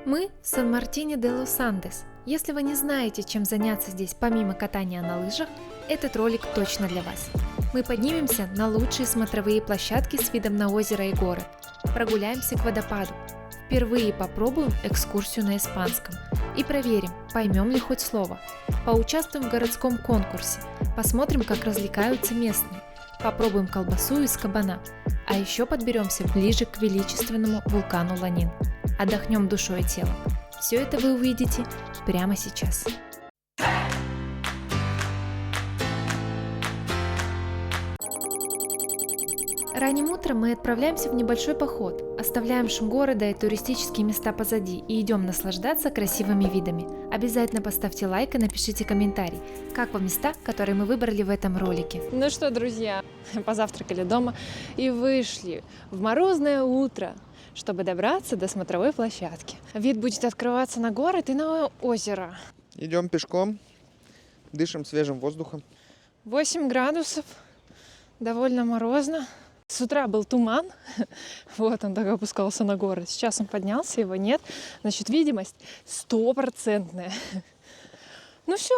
Мы в Сан-Мартине-де-лос-Андес. Если вы не знаете, чем заняться здесь помимо катания на лыжах, этот ролик точно для вас. Мы поднимемся на лучшие смотровые площадки с видом на озеро и город. Прогуляемся к водопаду. Впервые попробуем экскурсию на испанском. И проверим, поймем ли хоть слово. Поучаствуем в городском конкурсе. Посмотрим, как развлекаются местные. Попробуем колбасу из кабана. А еще подберемся ближе к величественному вулкану Ланин. Отдохнем душой и телом. Все это вы увидите прямо сейчас. Ранним утром мы отправляемся в небольшой поход, оставляем шум города и туристические места позади и идем наслаждаться красивыми видами. Обязательно поставьте лайк и напишите комментарий, как вам места, которые мы выбрали в этом ролике. Ну что, друзья, позавтракали дома и вышли в морозное утро, чтобы добраться до смотровой площадки. Вид будет открываться на город и на озеро. Идем пешком, дышим свежим воздухом. 8 градусов, довольно морозно. С утра был туман, вот он так опускался на город. Сейчас он поднялся, его нет. Значит, видимость 100%. Ну все,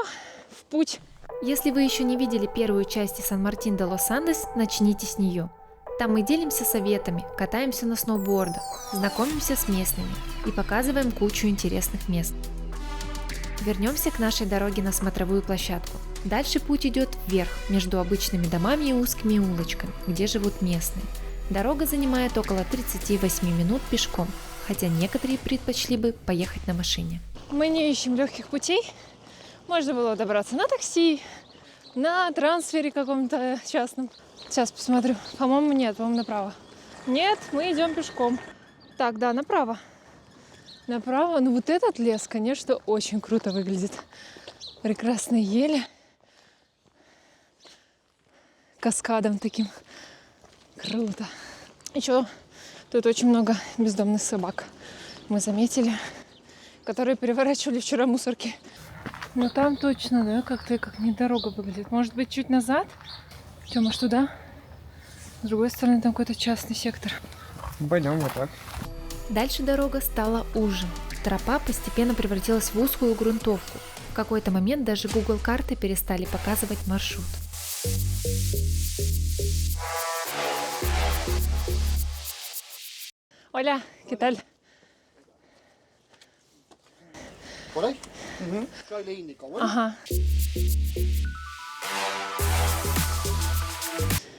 в путь. Если вы еще не видели первую часть Сан-Мартин-де-лос-Андес, начните с нее. Там мы делимся советами, катаемся на сноубордах, знакомимся с местными и показываем кучу интересных мест. Вернемся к нашей дороге на смотровую площадку. Дальше путь идет вверх, между обычными домами и узкими улочками, где живут местные. Дорога занимает около 38 минут пешком, хотя некоторые предпочли бы поехать на машине. Мы не ищем легких путей. Можно было добраться на такси, на трансфере каком-то частном. Сейчас посмотрю. По-моему, нет, по-моему, направо. Нет, мы идем пешком. Так, да, направо. Направо. Ну вот этот лес, конечно, очень круто выглядит. Прекрасные ели. Каскадом таким. Круто. Еще тут очень много бездомных собак. Мы заметили, которые переворачивали вчера мусорки. Но там точно, да, как-то как не дорога выглядит. Может быть, чуть назад? Что, может, туда? С другой стороны, там какой-то частный сектор. Пойдем вот так. Дальше дорога стала уже. Тропа постепенно превратилась в узкую грунтовку. В какой-то момент даже Google карты перестали показывать маршрут. Hola, ¿qué tal? ¿Por ahí? Yo ahí le indico. Bueno, Ajá.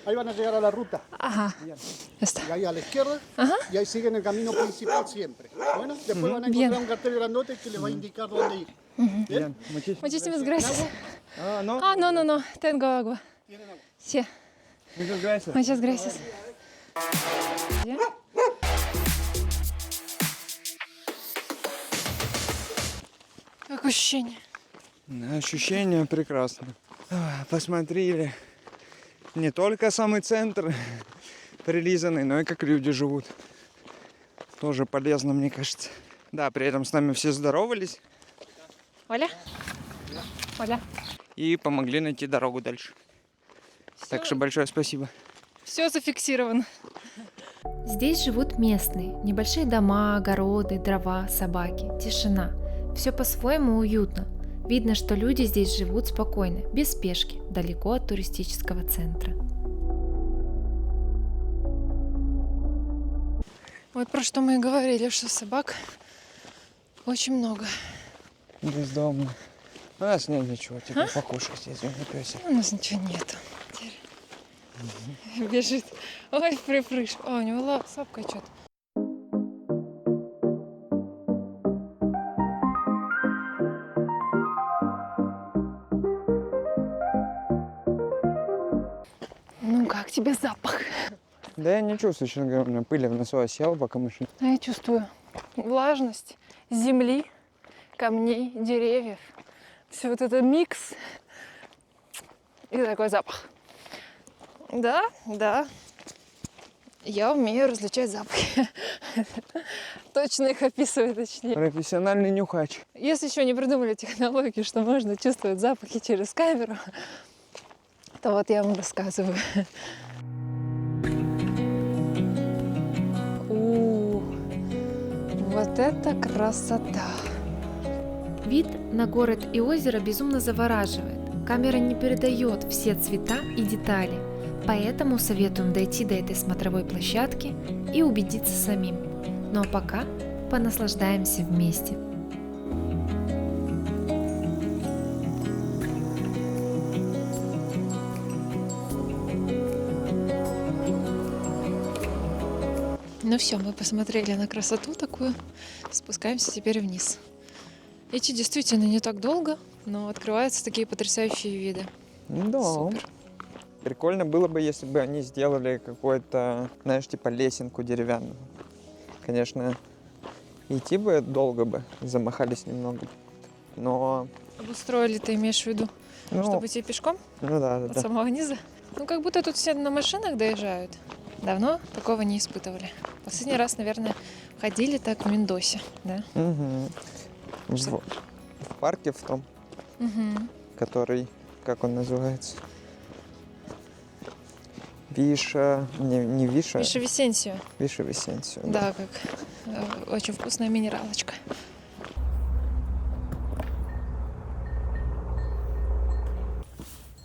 ahí van a llegar a la ruta. Ajá. Bien. Ya está. Y ahí a la izquierda. Ajá. Y ahí siguen el camino principal siempre. Bueno, después van a Bien. encontrar un cartel grandote que les va a indicar dónde ir. Bien. Muchísimas gracias. Ah, no. Ah, no, no, no. Tengo agua. Tienen agua. Sí. Muchas gracias. Muchas gracias. Bien. Как ощущение? Ощущение прекрасно. Посмотрели не только самый центр прилизанный, но и как люди живут. Тоже полезно, мне кажется. Да, при этом с нами все здоровались Оля? Оля? и помогли найти дорогу дальше. Так что большое спасибо. Все зафиксировано. Здесь живут местные. Небольшие дома, огороды, дрова, собаки, тишина. Все по-своему уютно. Видно, что люди здесь живут спокойно, без спешки, далеко от туристического центра. Вот про что мы и говорили, что собак очень много. Бездомно. У нас нет ничего, типа покушать здесь, не песик. У нас ничего нету. Бежит. Ой, припрыжку. О, у него лапка что-то. Ну, как тебе запах? Да я не чувствую, честно говоря, у меня пыли в носу осела, пока мы шли. А я чувствую влажность земли, камней, деревьев. Все вот это микс. И такой запах. Да, да. Я умею различать запахи. Точно их описываю, точнее. Профессиональный нюхач. Если еще не придумали технологию, что можно чувствовать запахи через камеру, то вот я вам рассказываю. Вот это красота! Вид на город и озеро безумно завораживает. Камера не передает все цвета и детали, поэтому советуем дойти до этой смотровой площадки и убедиться самим. Ну а пока понаслаждаемся вместе. Ну все, мы посмотрели на красоту такую, спускаемся теперь вниз. Идти действительно не так долго, но открываются такие потрясающие виды. Да. Супер. Прикольно было бы, если бы они сделали какую-то, знаешь, типа лесенку деревянную. Конечно, идти бы долго бы, замахались немного. Но... Обустроили, ты имеешь в виду, Ну, чтобы идти пешком ну да, от да. самого низа? Ну, как будто тут все на машинах доезжают. Давно такого не испытывали. Последний раз, наверное, ходили так в Мендосе, да? Угу. В парке в том, который, как он называется? Виша, не Виша, Виши-Висенсио. Виша Висенсио. Да, как очень вкусная минералочка.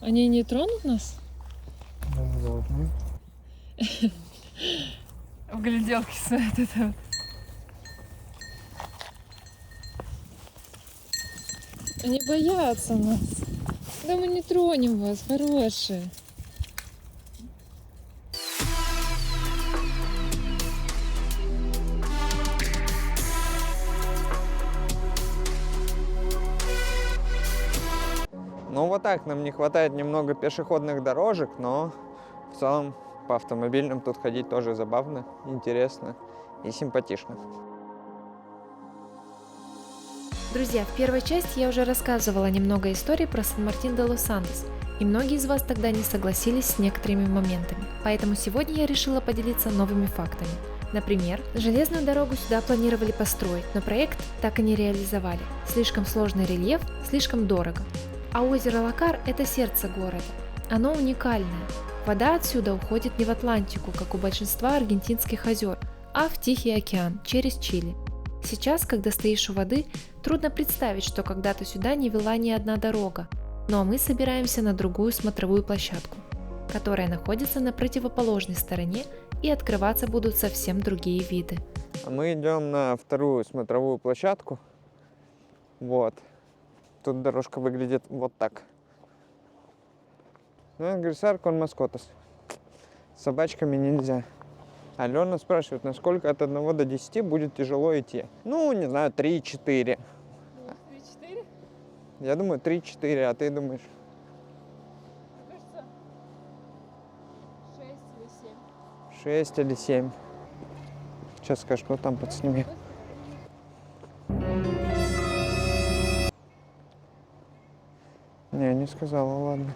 Они не тронут нас? В гляделке стоит это вот. Они боятся нас. Да мы не тронем вас, хорошие. Ну вот так, нам не хватает немного пешеходных дорожек, но в целом по автомобильным тут ходить тоже забавно, интересно и симпатично. Друзья, в первой части я уже рассказывала немного историй про Сан-Мартин-де-Лос-Андес, и многие из вас тогда не согласились с некоторыми моментами, поэтому сегодня я решила поделиться новыми фактами. Например, железную дорогу сюда планировали построить, но проект так и не реализовали. Слишком сложный рельеф, слишком дорого. А озеро Лакар – это сердце города. Оно уникальное. Вода отсюда уходит не в Атлантику, как у большинства аргентинских озер, а в Тихий океан, через Чили. Сейчас, когда стоишь у воды, трудно представить, что когда-то сюда не вела ни одна дорога. Ну а мы собираемся на другую смотровую площадку, которая находится на противоположной стороне, и открываться будут совсем другие виды. А мы идем на вторую смотровую площадку. Вот. Тут дорожка выглядит вот так. Ну, Ingresar con mascotas. С собачками нельзя. Алена спрашивает, насколько от 1 до 10 будет тяжело идти. Ну, не знаю, 3-4. 3-4? Я думаю, 3-4, а ты думаешь? Мне кажется, 6 или 7. 6 или 7. Сейчас скажешь, ну там подсними. Не сказала, ладно.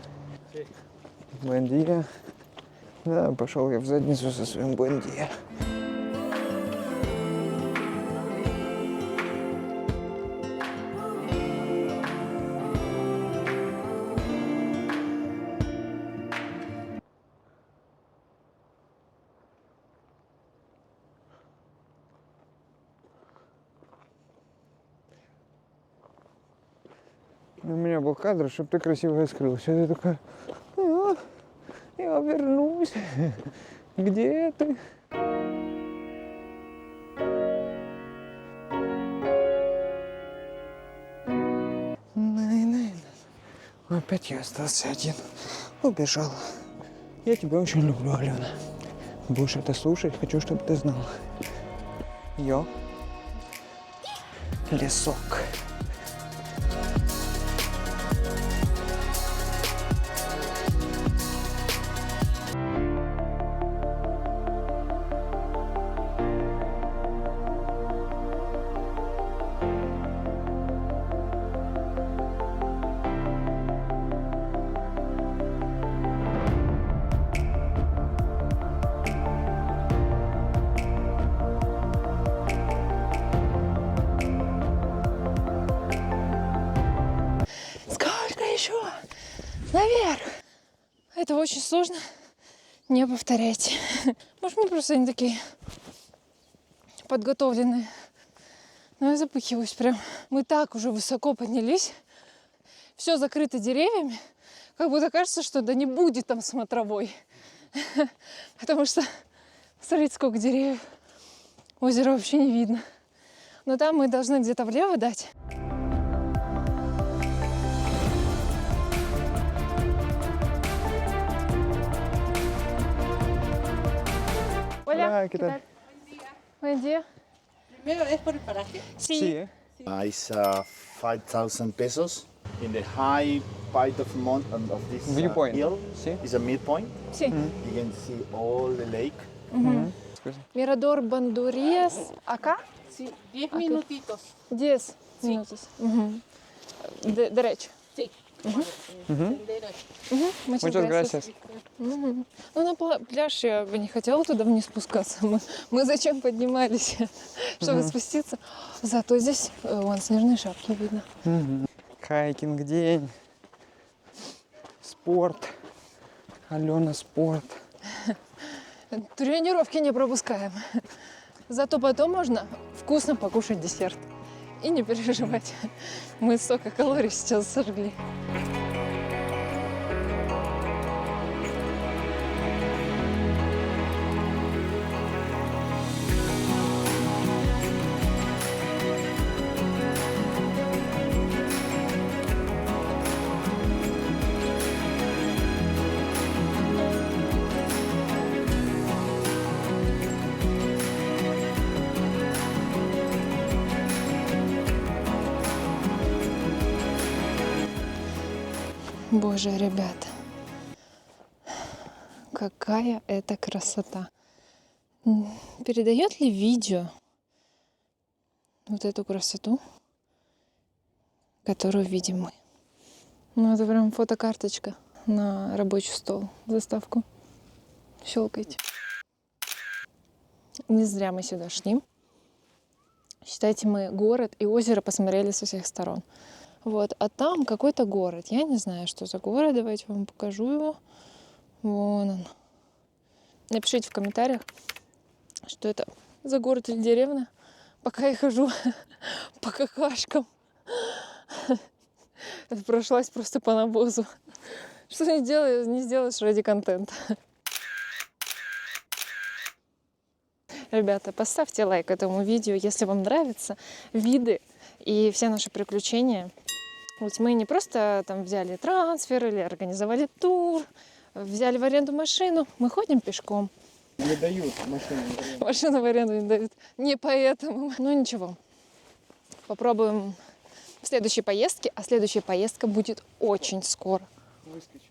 Бандия. Да, пошел я в задницу со своим бандия. У меня был кадр, чтобы ты красиво скрылась. А ты такая, я вернусь. Где ты? Опять я остался один. Убежал. Я тебя очень люблю, Алена. Будешь это слушать, хочу, чтобы ты знала. Лесок. Наверх. Это очень сложно. Не повторяйте. Может, мы просто не такие подготовленные Ну, я запыхиваюсь прям. Мы так уже высоко поднялись. Все закрыто деревьями. Как будто кажется, что да не будет там смотровой. Потому что, смотрите, сколько деревьев. Озеро вообще не видно. Но там мы должны где-то влево дать. Hola, ¿qué tal? Buen día. Primero es por el paraje. Sí, It's 5,000 pesos. In the high part of this Viewpoint. hill Sí. is a midpoint. Sí. You can see all the lake. Mirador Bandurias. Acá? Sí, 10 minutitos. 10 minutos. Derecho. Sí. Sendero. Muchas gracias. Ну, на пляж я бы не хотела туда вниз спускаться. Мы зачем поднимались, чтобы спуститься? Зато здесь вон снежные шапки видно. Хайкинг день. Спорт. Алена, спорт. Тренировки не пропускаем. Зато потом можно вкусно покушать десерт. И не переживать. Мы столько калорий сейчас сожгли. Боже, ребята, какая это красота. Передает ли видео вот эту красоту, которую видим мы? Ну, это прям фотокарточка на рабочий стол, заставку. Щелкайте. Не зря мы сюда шли. Считайте, мы город и озеро посмотрели со всех сторон. Вот, а там какой-то город. Я не знаю, что за город. Давайте вам покажу его. Вон он. Напишите в комментариях, что это за город или деревня. Пока я хожу по какашкам. Прошлась просто по навозу. Что не сделаешь ради контента. Ребята, поставьте лайк этому видео, если вам нравятся виды и все наши приключения. Вот мы не просто там взяли трансфер или организовали тур, взяли в аренду машину, мы ходим пешком. Не дают машину. Машину в аренду не дают. Не поэтому. Ну ничего. Попробуем в следующей поездке, а следующая поездка будет очень скоро. Выскочу.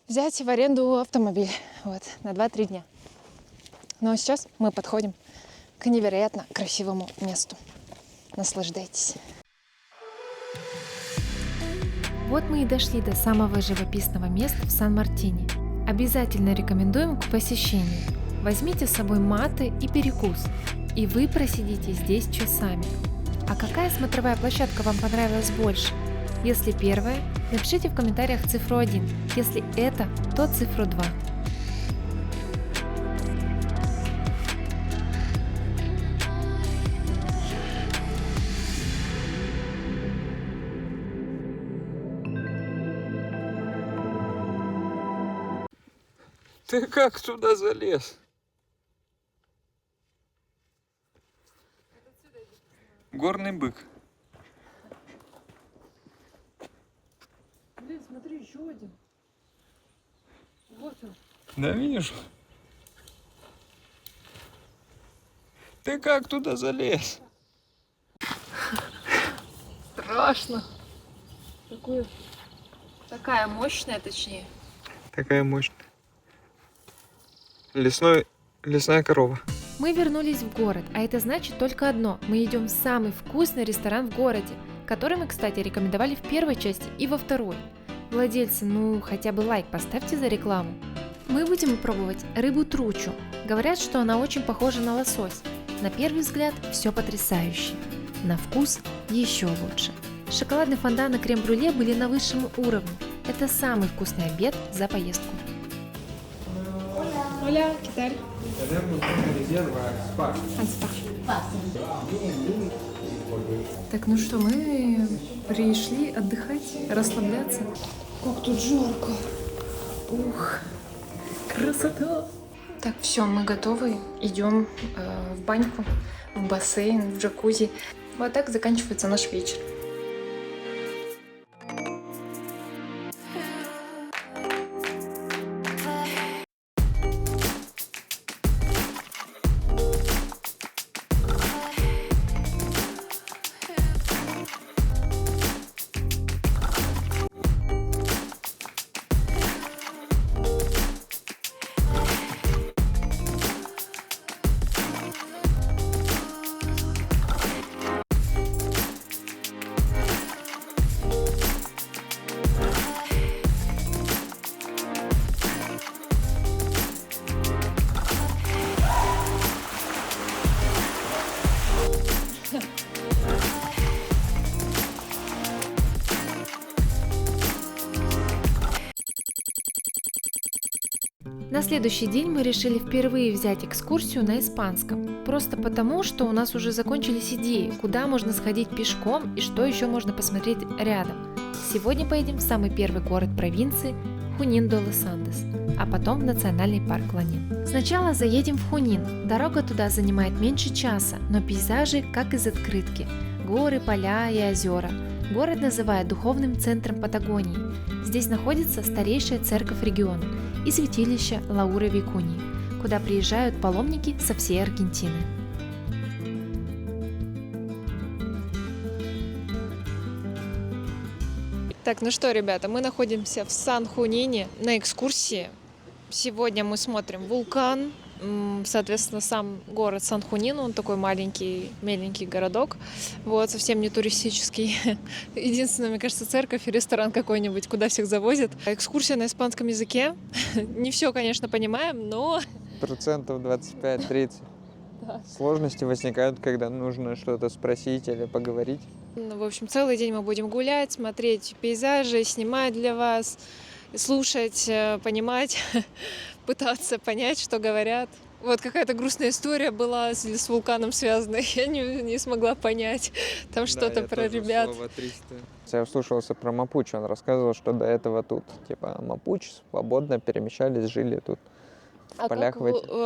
Взять в аренду автомобиль. Вот, на 2-3 дня. Ну а сейчас мы подходим к невероятно красивому месту. Наслаждайтесь. Вот мы и дошли до самого живописного места в Сан-Мартине. Обязательно рекомендуем к посещению. Возьмите с собой маты и перекус, и вы просидите здесь часами. А какая смотровая площадка вам понравилась больше? Если первая, напишите в комментариях цифру 1. Если это, то цифру 2. Ты как туда залез? Горный бык. Блин, смотри, еще один. Вот он. Да видишь? Ты как туда залез? Страшно. Такая мощная, точнее. Такая мощная. Лесная корова. Мы вернулись в город, а это значит только одно. Мы идем в самый вкусный ресторан в городе, который мы, кстати, рекомендовали в первой части и во второй. Владельцы, хотя бы лайк поставьте за рекламу. Мы будем пробовать рыбу тручу. Говорят, что она очень похожа на лосось. На первый взгляд все потрясающе. На вкус еще лучше. Шоколадный фондан и крем-брюле были на высшем уровне. Это самый вкусный обед за поездку. Hola, ¿qué tal? Так, ну что, мы пришли отдыхать, расслабляться. Как тут жарко. Ух, красота. Так, все, мы готовы. Идем в баньку, в бассейн, в джакузи. Вот так заканчивается наш вечер. На следующий день мы решили впервые взять экскурсию на испанском. Просто потому, что у нас уже закончились идеи, куда можно сходить пешком и что еще можно посмотреть рядом. Сегодня поедем в самый первый город провинции – Хунин-де-лос-Андес, а потом в национальный парк Ланин. Сначала заедем в Хунин. Дорога туда занимает меньше часа, но пейзажи как из открытки. Горы, поля и озера. Город называют духовным центром Патагонии. Здесь находится старейшая церковь региона и святилище Лауры Викуньи, куда приезжают паломники со всей Аргентины. Так, ну что, ребята, мы находимся в Сан-Хунине на экскурсии. Сегодня мы смотрим вулкан, соответственно, сам город Сан-Хунин, он такой маленький, меленький городок, вот, совсем не туристический. Единственное, мне кажется, церковь и ресторан какой-нибудь, куда всех завозят. Экскурсия на испанском языке. Не все, конечно, понимаем, но... 25-30%. Да. Сложности возникают, когда нужно что-то спросить или поговорить. Ну, в общем, целый день мы будем гулять, смотреть пейзажи, снимать для вас, слушать, понимать, пытаться понять, что говорят. Вот какая-то грустная история была с вулканом связана, я не смогла понять там что-то про ребят. Я вслушался про Мапуче, он рассказывал, что до этого тут типа Мапуч свободно перемещались, жили тут. А полях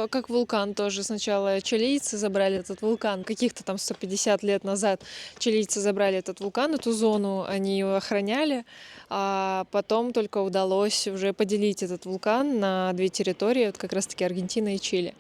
как вулкан тоже. Сначала чилийцы забрали этот вулкан. Каких-то там 150 лет назад чилийцы забрали этот вулкан, эту зону, они ее охраняли. А потом только удалось уже поделить этот вулкан на две территории, вот как раз-таки Аргентина и Чили.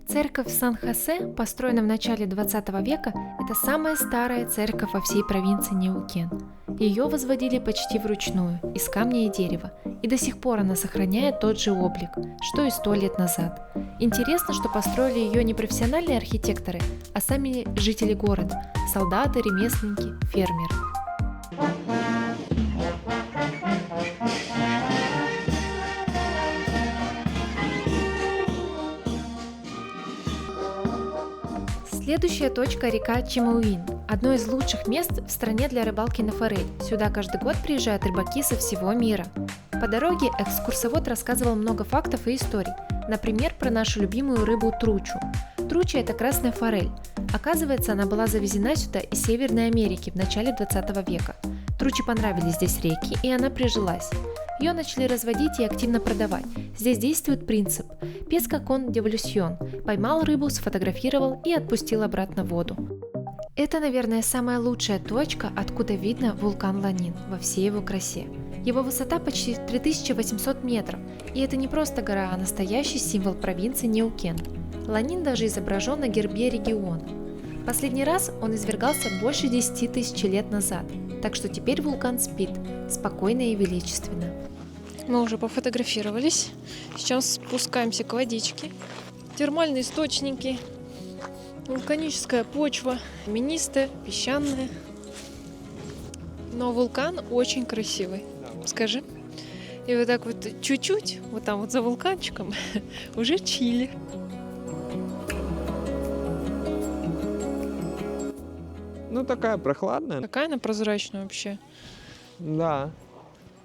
Церковь Сан-Хосе, построена в начале 20 века, это самая старая церковь во всей провинции Неукен. Ее возводили почти вручную, из камня и дерева, и до сих пор она сохраняет тот же облик, что и 100 лет назад. Интересно, что построили ее не профессиональные архитекторы, а сами жители города – солдаты, ремесленники, фермеры. Следующая точка – река Чимауин, одно из лучших мест в стране для рыбалки на форель. Сюда каждый год приезжают рыбаки со всего мира. По дороге экскурсовод рассказывал много фактов и историй, например, про нашу любимую рыбу тручу. Труча – это красная форель. Оказывается, она была завезена сюда из Северной Америки в начале 20 века. Труче понравились здесь реки, и она прижилась. Ее начали разводить и активно продавать. Здесь действует принцип «pesca con devolución» – поймал рыбу, сфотографировал и отпустил обратно в воду. Это, наверное, самая лучшая точка, откуда видно вулкан Ланин во всей его красе. Его высота почти 3800 метров, и это не просто гора, а настоящий символ провинции Неукен. Ланин даже изображен на гербе региона. Последний раз он извергался больше 10 тысяч лет назад, так что теперь вулкан спит, спокойно и величественно. Мы уже пофотографировались. Сейчас спускаемся к водичке. Термальные источники, вулканическая почва, каменистая, песчаная. Но вулкан очень красивый. Скажи. И вот так вот чуть-чуть, вот там вот за вулканчиком, уже Чили. Ну, такая прохладная. Какая она прозрачная вообще. Да.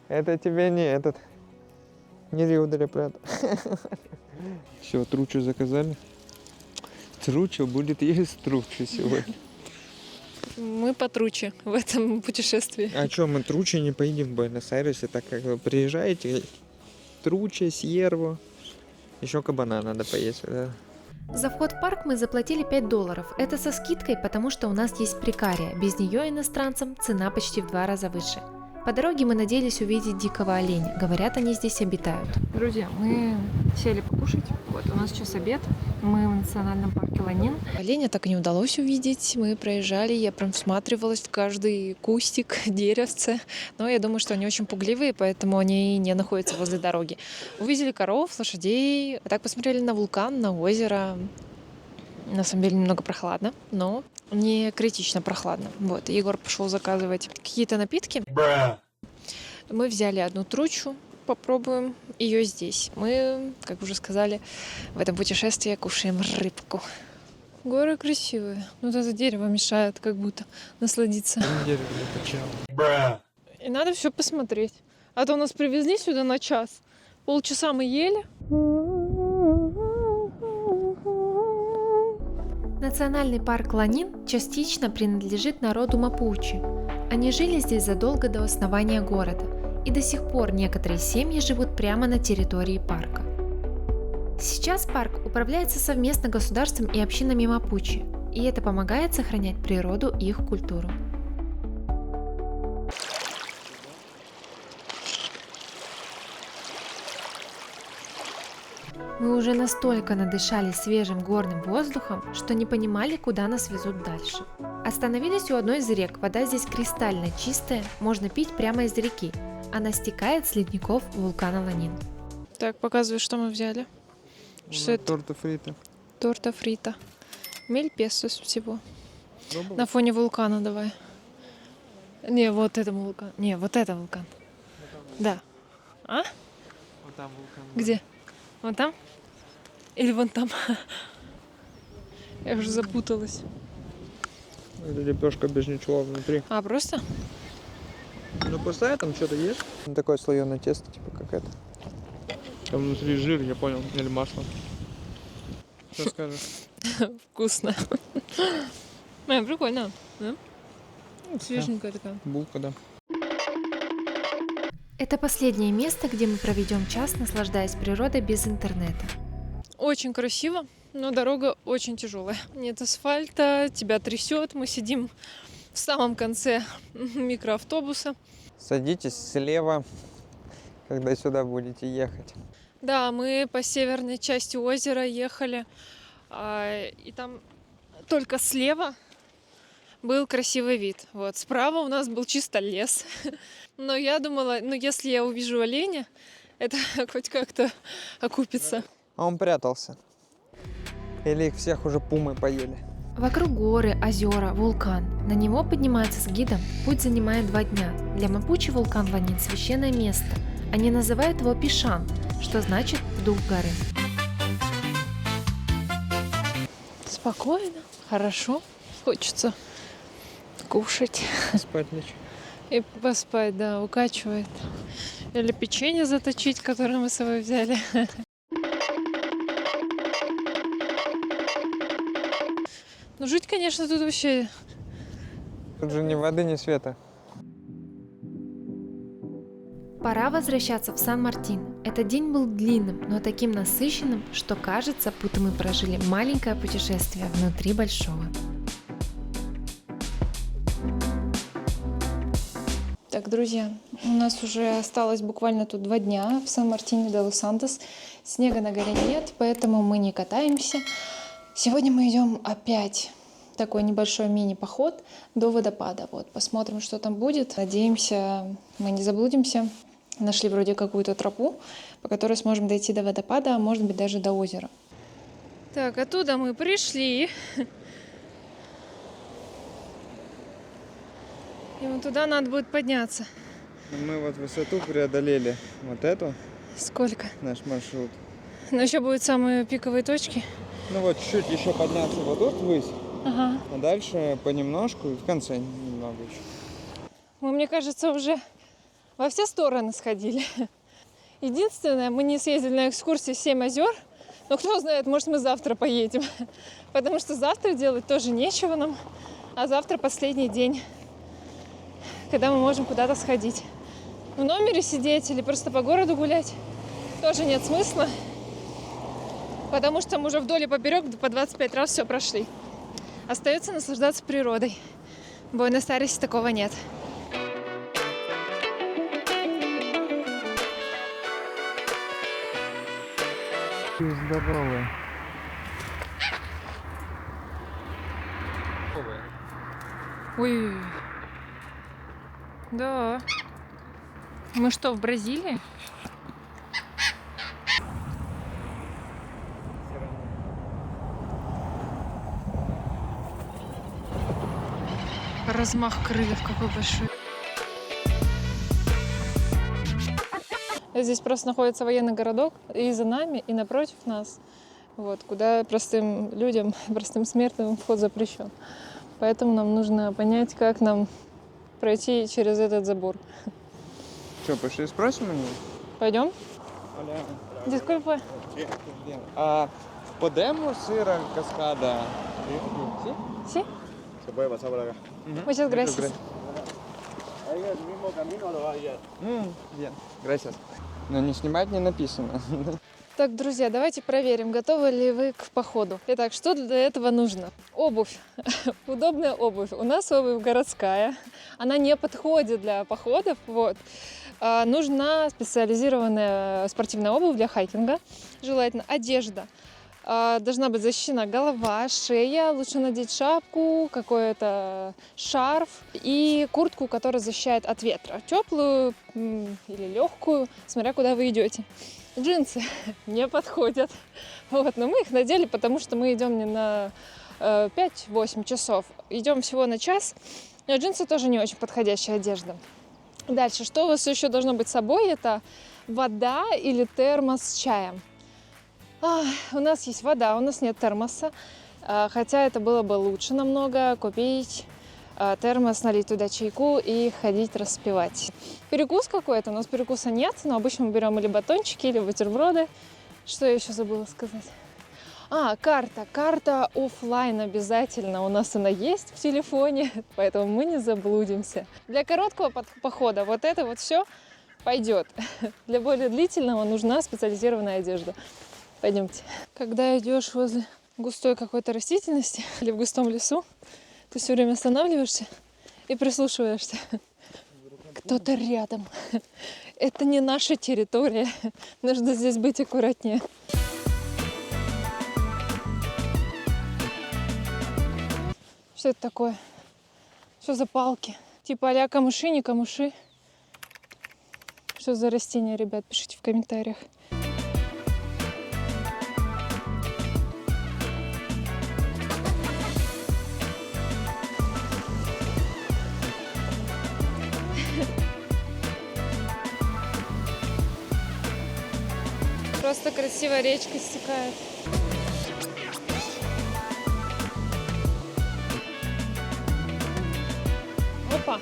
Это тебе не Рио-де-ля-Плата. Все, тручу заказали. Тручу будет есть тручу сегодня. Мы потруче в этом путешествии. А что, мы тручи не поедем в Буэнос-Айресе, так как вы приезжаете, тручи, сьерву, еще кабана надо поесть, да? За вход в парк мы заплатили $5. Это со скидкой, потому что у нас есть прикария. Без нее иностранцам цена почти в 2 раза выше. По дороге мы надеялись увидеть дикого оленя. Говорят, они здесь обитают. Друзья, мы сели покушать. Вот у нас сейчас обед. Мы в национальном парке Ланин. Оленя так и не удалось увидеть. Мы проезжали, я прям всматривалась в каждый кустик, деревце. Но я думаю, что они очень пугливые, поэтому они не находятся возле дороги. Увидели коров, лошадей. А так посмотрели на вулкан, на озеро. На самом деле немного прохладно, но не критично прохладно. Вот, Егор пошел заказывать какие-то напитки. Мы взяли одну тручу, попробуем ее здесь. Мы, как уже сказали, в этом путешествии кушаем рыбку. Горы красивые. Вот это дерево мешает как будто насладиться. И надо все посмотреть. А то нас привезли сюда на час. Полчаса мы ели. Национальный парк Ланин частично принадлежит народу мапучи. Они жили здесь задолго до основания города, и до сих пор некоторые семьи живут прямо на территории парка. Сейчас парк управляется совместно государством и общинами мапучи, и это помогает сохранять природу и их культуру. Мы уже настолько надышались свежим горным воздухом, что не понимали, куда нас везут дальше. Остановились у одной из рек, вода здесь кристально чистая, можно пить прямо из реки. Она стекает с ледников вулкана Ланин. Так, показывай, что мы взяли. Что это? Торта фрита. Торта фрита. Мель песос всего. Пробовал? На фоне вулкана давай. Не, вот это вулкан. Не, вот это вулкан. Да. А? Вот там вулкан. Где? Вон там? Или вон там? Я уже запуталась. Это лепешка без ничего внутри. А, просто? Ну пустая, там что-то есть? Ну, такое слоеное тесто, типа как это. Там внутри жир, я понял, или масло. Что скажешь? Вкусно. Прикольно. Да? Свеженькая такая. Булка, да. Это последнее место, где мы проведем час, наслаждаясь природой без интернета. Очень красиво, но дорога очень тяжелая. Нет асфальта, тебя трясет. Мы сидим в самом конце микроавтобуса. Садитесь слева, когда сюда будете ехать. Да, мы по северной части озера ехали, и там только слева был красивый вид. Вот справа у нас был чисто лес. Но я думала, если я увижу оленя, это хоть как-то окупится. А он прятался. Или их всех уже пумы поели. Вокруг горы, озера, вулкан. На него подниматься с гидом путь занимает 2 дня. Для мапучи вулкан Ланин священное место. Они называют его Пишан, что значит дух горы. Спокойно, хорошо. Хочется кушать Спать лечь. и поспать, да, укачивает. Или печенье заточить, которое мы с собой взяли. Ну, жить, конечно, тут вообще... Тут же ни воды, ни света. Пора возвращаться в Сан-Мартин. Этот день был длинным, но таким насыщенным, что кажется, будто мы прожили маленькое путешествие внутри большого. Так, друзья, у нас уже осталось буквально тут 2 дня в Сан-Мартине-де-Лос-Сантос. Снега на горе нет, поэтому мы не катаемся. Сегодня мы идем опять такой небольшой мини-поход до водопада. Вот, посмотрим, что там будет. Надеемся, мы не заблудимся. Нашли вроде какую-то тропу, по которой сможем дойти до водопада, а может быть даже до озера. Так, оттуда мы пришли. И вот туда надо будет подняться. Мы вот высоту преодолели. Вот эту, Сколько? наш маршрут. Но еще будут самые пиковые точки. Ну вот чуть-чуть еще подняться вот тут ввысь. Ага. А дальше понемножку и в конце немного еще. Мы, мне кажется, уже во все стороны сходили. Единственное, мы не съездили на экскурсии 7 озер, Но кто знает, может, мы завтра поедем. Потому что завтра делать тоже нечего нам. А завтра последний день, когда мы можем куда-то сходить. В номере сидеть или просто по городу гулять тоже нет смысла. Потому что мы уже вдоль и поперек по 25 раз все прошли. Остается наслаждаться природой. В Буэнос-Айресе такого нет. Здоровые. Ой. Да. Мы что, в Бразилии? Размах крыльев какой большой. Здесь просто находится военный городок и за нами, и напротив нас. Вот, куда простым людям, простым смертным вход запрещен. Поэтому нам нужно понять, как нам пройти через этот забор. Что, пошли спросим у него? Пойдем? Дискульпа. Podemos ir a cascada? Sí? Se puede pasar por acá. Muchas gracias. Ahí el mismo camino lo va a guiar. Bien, gracias. Но не снимать не написано. Так, друзья, давайте проверим, готовы ли вы к походу. Итак, что для этого нужно? Обувь. Удобная обувь. У нас обувь городская. Она не подходит для походов. Вот. Нужна специализированная спортивная обувь для хайкинга. Желательно одежда. Должна быть защищена голова, шея. Лучше надеть шапку, какой-то шарф и куртку, которая защищает от ветра. Теплую или легкую, смотря куда вы идете. Джинсы не подходят. Вот, но мы их надели, потому что мы идем не на 5-8 часов. Идем всего на час. Но джинсы тоже не очень подходящая одежда. Дальше, что у вас еще должно быть с собой? Это вода или термос с чаем. У нас есть вода, у нас нет термоса. Хотя это было бы лучше намного купить термос, налить туда чайку и ходить распивать. Перекус какой-то, у нас перекуса нет, но обычно мы берем или батончики, или бутерброды. Что я еще забыла сказать? Карта оффлайн обязательно. У нас она есть в телефоне, поэтому мы не заблудимся. Для короткого похода вот это вот все пойдет. Для более длительного нужна специализированная одежда. Пойдемте. Когда идешь возле густой какой-то растительности или в густом лесу, ты все время останавливаешься и прислушиваешься. Кто-то рядом. Это не наша территория. Нужно здесь быть аккуратнее. Что это такое? Что за палки? Типа а-ля камыши, не камыши? Что за растения, ребят? Пишите в комментариях. Просто красивая речка стекает. Опа!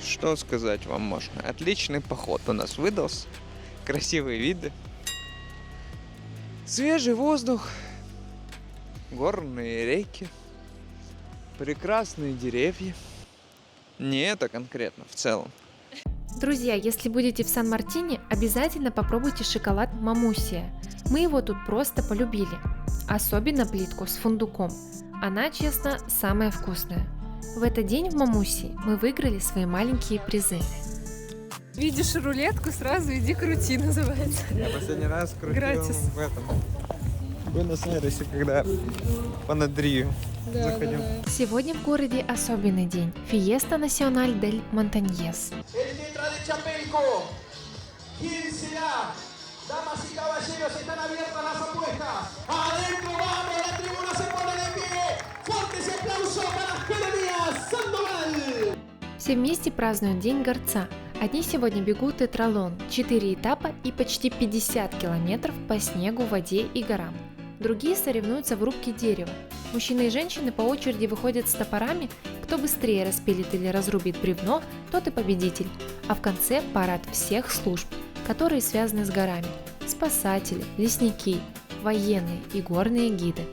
Что сказать вам можно? Отличный поход у нас выдался. Красивые виды. Свежий воздух. Горные реки. Прекрасные деревья. Не это конкретно, в целом. Друзья, если будете в Сан-Мартине, обязательно попробуйте шоколад Мамусия. Мы его тут просто полюбили. Особенно плитку с фундуком. Она, честно, самая вкусная. В этот день в Мамусии мы выиграли свои маленькие призы. Видишь рулетку, сразу иди крути, называется. Я последний раз крутил Гратис. в этом. В Буэнос-Айресе, когда по Надрию заходил. Сегодня в городе особенный день. Fiesta Nacional del Montañés. Все вместе празднуют День горца. Одни сегодня бегут тетралон, 4 этапа и почти 50 километров по снегу, воде и горам. Другие соревнуются в рубке дерева. Мужчины и женщины по очереди выходят с топорами, кто быстрее распилит или разрубит бревно, тот и победитель. А в конце парад всех служб, которые связаны с горами. Спасатели, лесники, военные и горные гиды.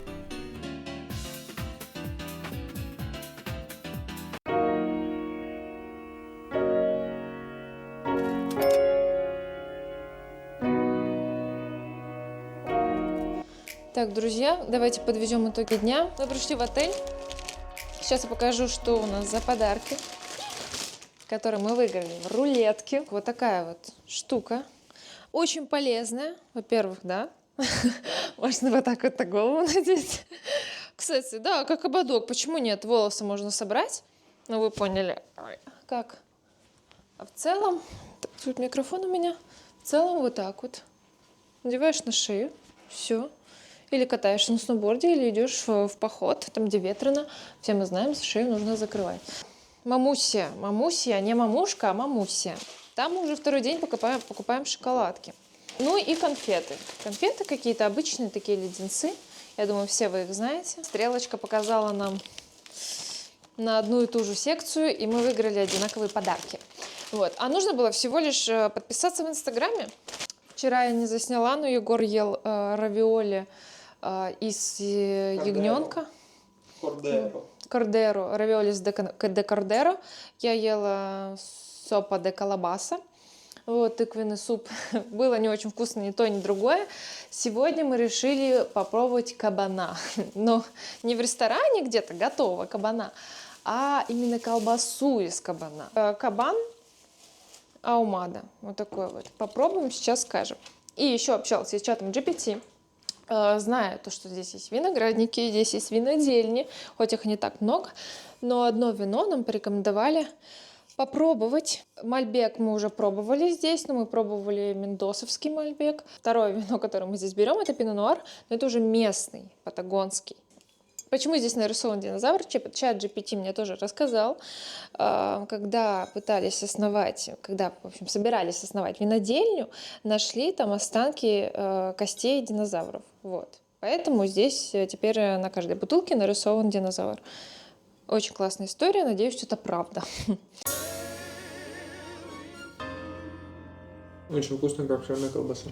Так, друзья, давайте подведем итоги дня. Мы пришли в отель. Сейчас я покажу, что у нас за подарки, которые мы выиграли в рулетке. Вот такая вот штука. Очень полезная, во-первых, да. Можно вот так вот на голову надеть. Кстати, да, как ободок. Почему нет? Волосы можно собрать. Ну, вы поняли, как. А в целом, так, тут микрофон у меня. В целом вот так вот. Надеваешь на шею. Все. Или катаешься на сноуборде, или идешь в поход, там, где ветрено. Все мы знаем, шею нужно закрывать. Мамусия. Мамусия, не мамушка, а мамусия. Там мы уже второй день покупаем шоколадки. Ну и конфеты. Конфеты какие-то обычные, такие леденцы. Я думаю, все вы их знаете. Стрелочка показала нам на одну и ту же секцию, и мы выиграли одинаковые подарки. Вот. А нужно было всего лишь подписаться в Инстаграме. Вчера я не засняла, но Егор ел равиоли из ягненка. Кордеро. Равиоли де кордеро. Я ела сопа де колобаса. Вот, тыквенный суп. Было не очень вкусно ни то, ни другое. Сегодня мы решили попробовать кабана. Но не в ресторане где-то готового кабана, а именно колбасу из кабана. Кабан аумада. Вот такой вот. Попробуем, сейчас скажем. И еще общалась я с чатом GPT. Знаю то, что здесь есть виноградники, здесь есть винодельни, хоть их не так много, но одно вино нам порекомендовали попробовать. Мальбек мы уже пробовали здесь, но мы пробовали мендосовский мальбек. Второе вино, которое мы здесь берем, это пино-нуар, но это уже местный, патагонский. Почему здесь нарисован динозавр? Чат GPT мне тоже рассказал, когда пытались основать, когда, в общем, собирались основать винодельню, нашли там останки костей динозавров. Вот. Поэтому здесь теперь на каждой бутылке нарисован динозавр. Очень классная история, надеюсь, что это правда. Очень вкусная копченая колбаса.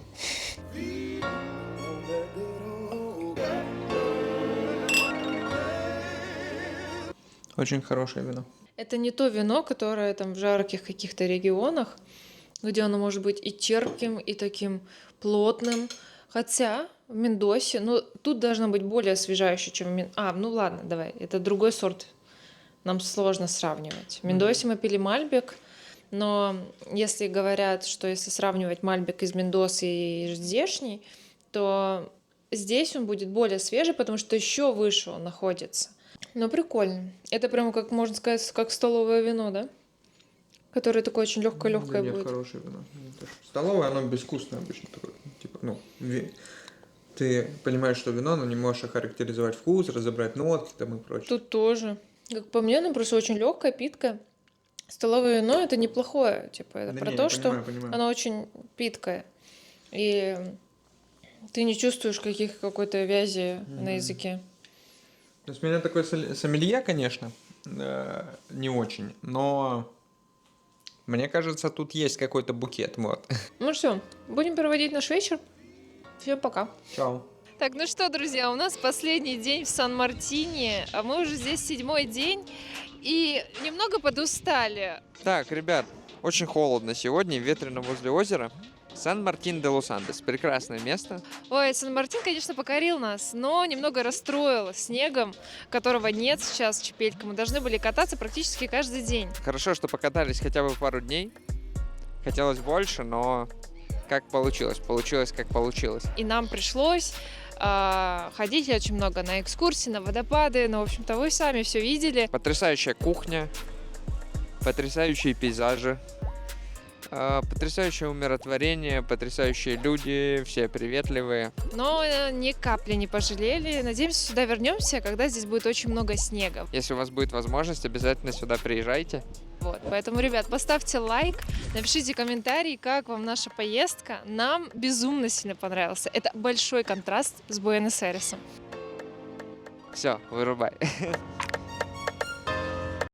Очень хорошее вино. Это не то вино, которое там в жарких каких-то регионах, где оно может быть и терпким, и таким плотным. Хотя в Мендосе, ну, тут должно быть более освежающее, чем ну ладно, давай, это другой сорт. Нам сложно сравнивать. В Мендосе мы пили мальбек, но если говорят, что если сравнивать мальбек из Мендосы и здешний, то здесь он будет более свежий, потому что еще выше он находится. Но прикольно. Это прямо, как можно сказать, как столовое вино, да? Которое такое очень легкое-легкое нет, будет. Хорошее вино. Столовое, оно безвкусное обычно такое. Типа, ты понимаешь, что вино, но не можешь охарактеризовать вкус, разобрать нотки там и прочее. Тут тоже. Как по мне, оно просто очень легкое, питкое. Столовое вино это неплохое. Типа, это про то, что оно очень питкое. И ты не чувствуешь какой-то вязи на языке. То есть у меня такой сомелье, конечно, не очень, но мне кажется, тут есть какой-то букет, вот. Ну все, будем проводить наш вечер. Всем пока. Чао. Так, ну что, друзья, у нас последний день в Сан-Мартине, а мы уже здесь 7-й день и немного подустали. Так, ребят, очень холодно сегодня, ветрено возле озера. Сан-Мартин-де-Лос-Андес. Прекрасное место. Ой, Сан-Мартин, конечно, покорил нас, но немного расстроил снегом, которого нет сейчас в Чепелька. Мы должны были кататься практически каждый день. Хорошо, что покатались хотя бы пару дней. Хотелось больше, но как получилось. Получилось, как получилось. И нам пришлось ходить очень много на экскурсии, на водопады. Ну, в общем-то, вы сами все видели. Потрясающая кухня, потрясающие пейзажи. Потрясающее умиротворение, потрясающие люди, все приветливые. Но ни капли не пожалели. Надеемся, сюда вернемся, когда здесь будет очень много снега. Если у вас будет возможность, обязательно сюда приезжайте. Вот. Поэтому, ребят, поставьте лайк, напишите комментарий, как вам наша поездка. Нам безумно сильно понравился. Это большой контраст с Буэнос-Айресом. Все, вырубай.